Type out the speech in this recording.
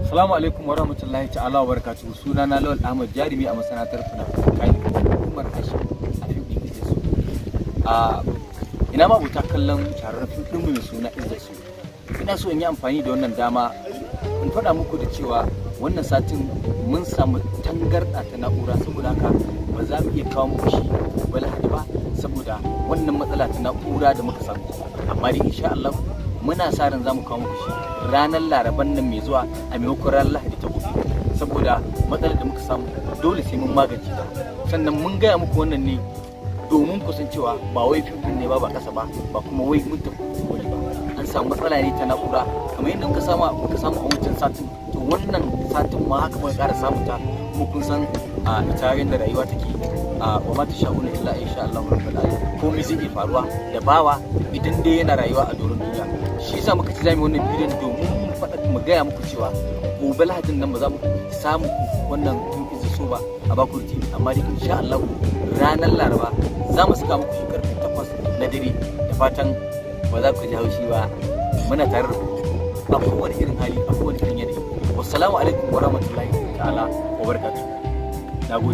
Assalamu alaikum wa rahmatullahi ta'ala wa barakatuhu. Sunana Lawal Ahmad, jarumi a masana'antar fina-finai Umar Hashim a fim ɗin Izzasu. Ina ma buta kallon shahararren fim ɗin mai suna Izzasu. Ina so in yi amfani da wannan dama in faɗa muku da cewa wannan satin mun samu tangarɗa ta na'ura, saboda haka ba za mu iya kawo muku shi ba Lahadi ba saboda wannan matsala ta na'ura da muka samu. Amma dai insha Allah muna sa ran za mu kawo muku shi ranar Laraban nan mai zuwa a maimakon ranar Lahadi ta gobe, saboda matsalar da muka samu dole sai mun magance ta. Sannan mun gaya muku wannan ne domin ku san cewa ba wai fim ne ba kasa ba kuma wai mun tafi wani ba, an samu matsala ne ta na'ura kamar yadda muka samu a wancan satin, to wannan satin ma haka muka ƙara samu ta. Kuma kun san ita yadda rayuwa take, wa ma tasha'una illa insha Allah rabbul alamin, komai zai iya faruwa da bawa idan dai yana rayuwa a doron duniya. Shi yasa muka ci zamu wannan bidiyon domin mu gaya muku cewa gobe Lahadin nan ba za mu samu wannan tun Izzasu ba a Bakuri TV, amma dai insha Allah ranar Laraba za mu saka muku karfe 8 na dare, da fatan ba za ku ji haushi ba. Muna tare da ku a kowane irin hali, a kowane irin yanayi. Wassalamu alaikum wa rahmatullahi ta'ala wa barakatuh. Nagode.